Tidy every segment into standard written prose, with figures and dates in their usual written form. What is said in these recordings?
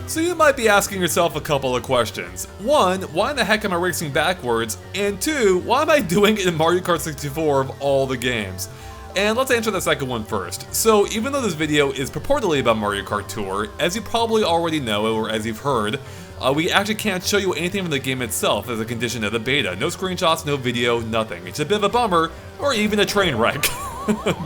So you might be asking yourself a couple of questions. One, why in the heck am I racing backwards? And two, why am I doing it in Mario Kart 64 of all the games? And let's answer the second one first. So even though this video is purportedly about Mario Kart Tour, as you probably already know or as you've heard, we actually can't show you anything from the game itself as a condition of the beta. No screenshots, no video, nothing. It's a bit of a bummer, or even a train wreck.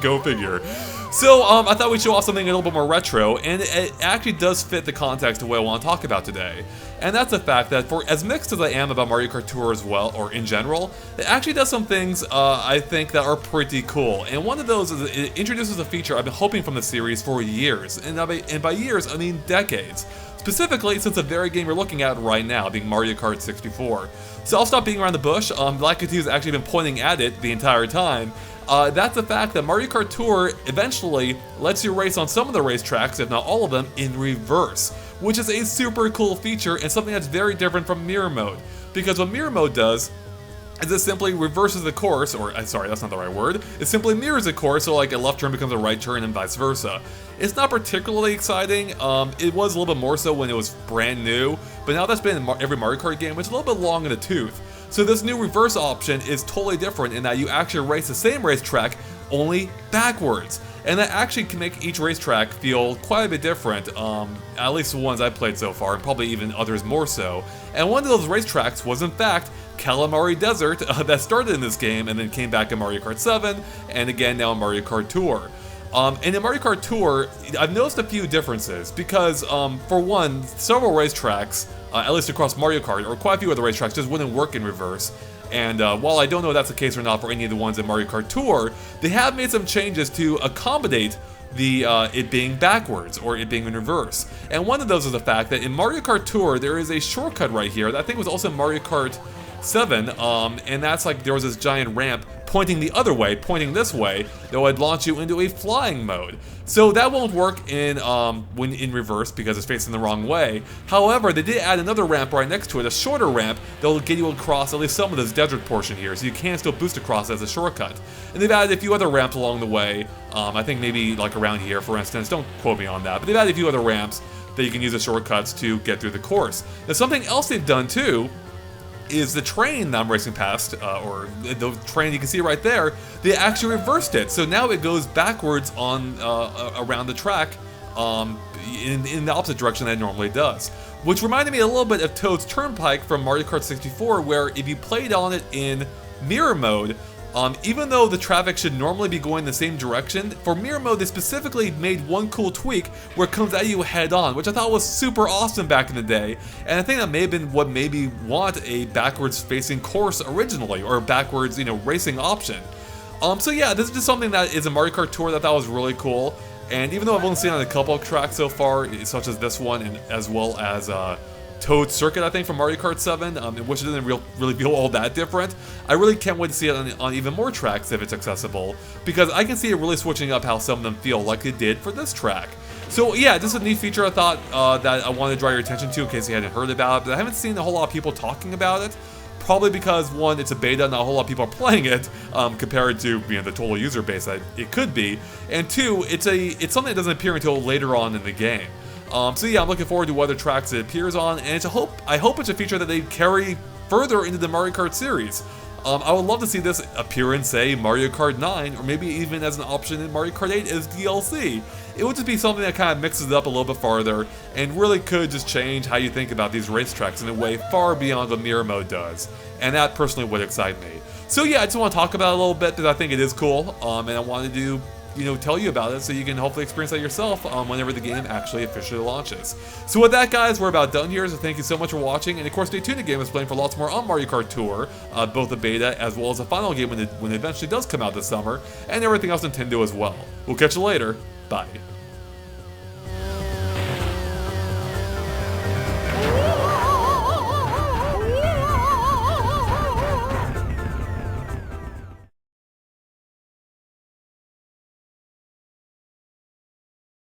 Go figure. So I thought we'd show off something a little bit more retro, and it actually does fit the context of what I want to talk about today. And that's the fact that for as mixed as I am about Mario Kart Tour as well, or in general, it actually does some things I think that are pretty cool. And one of those is it introduces a feature I've been hoping from the series for years, and by years I mean decades. Specifically since the very game we're looking at right now, being Mario Kart 64. So I'll stop beating around the bush. Black has actually been pointing at it the entire time. That's the fact that Mario Kart Tour eventually lets you race on some of the racetracks, if not all of them, in reverse, which is a super cool feature and something that's very different from Mirror Mode. Because what Mirror Mode does is it simply reverses the course, or sorry, that's not the right word. It simply mirrors the course, so like a left turn becomes a right turn and vice versa. It's not particularly exciting. It was a little bit more so when it was brand new, but now that's been in every Mario Kart game, which is a little bit long in the tooth. So this new reverse option is totally different in that you actually race the same racetrack, only backwards. And that actually can make each racetrack feel quite a bit different, at least the ones I've played so far, and probably even others more so. And one of those racetracks was in fact Calamari Desert that started in this game and then came back in Mario Kart 7, and again now in Mario Kart Tour. And in Mario Kart Tour, I've noticed a few differences because, for one, several racetracks, at least across Mario Kart, or quite a few other racetracks, just wouldn't work in reverse. And while I don't know if that's the case or not for any of the ones in Mario Kart Tour, they have made some changes to accommodate the it being backwards, or it being in reverse. And one of those is the fact that in Mario Kart Tour, there is a shortcut right here that I think was also in Mario Kart 7, and that's like there was this giant ramp pointing the other way, pointing this way, that would launch you into a flying mode. So that won't work in when in reverse because it's facing the wrong way. However, they did add another ramp right next to it, a shorter ramp that will get you across at least some of this desert portion here, so you can still boost across as a shortcut. And they've added a few other ramps along the way. I think maybe like around here, for instance. Don't quote me on that, but they've added a few other ramps that you can use as shortcuts to get through the course. Now, something else they've done too is the train that I'm racing past, or the train you can see right there, they actually reversed it. So now it goes backwards on around the track in the opposite direction that it normally does. Which reminded me a little bit of Toad's Turnpike from Mario Kart 64, where if you played on it in Mirror Mode, even though the traffic should normally be going the same direction, for Mirror Mode they specifically made one cool tweak where it comes at you head on, which I thought was super awesome back in the day, and I think that may have been what made me want a backwards facing course originally, or a backwards, racing option. So yeah, this is just something that is a Mario Kart Tour that I thought was really cool, and even though I've only seen it on a couple of tracks so far, such as this one, and as well as Toad Circuit, I think, from Mario Kart 7, which didn't really feel all that different. I really can't wait to see it on even more tracks if it's accessible, because I can see it really switching up how some of them feel like it did for this track. So yeah, this is a neat feature I thought that I wanted to draw your attention to in case you hadn't heard about it, but I haven't seen a whole lot of people talking about it. Probably because, one, it's a beta, not a whole lot of people are playing it, compared to the total user base that it could be, and two, it's something that doesn't appear until later on in the game. So yeah, I'm looking forward to what other tracks it appears on, and I hope it's a feature that they carry further into the Mario Kart series. I would love to see this appear in, say, Mario Kart 9, or maybe even as an option in Mario Kart 8 as DLC. It would just be something that kind of mixes it up a little bit farther, and really could just change how you think about these racetracks in a way far beyond what Mirror Mode does. And that personally would excite me. So yeah, I just want to talk about it a little bit because I think it is cool, and I wanted to tell you about it so you can hopefully experience that yourself whenever the game actually officially launches. So with that, guys, we're about done here, so thank you so much for watching, and of course stay tuned to GameXplain for lots more on Mario Kart Tour, both the beta as well as the final game when it eventually does come out this summer, and everything else Nintendo as well. We'll catch you later. Bye.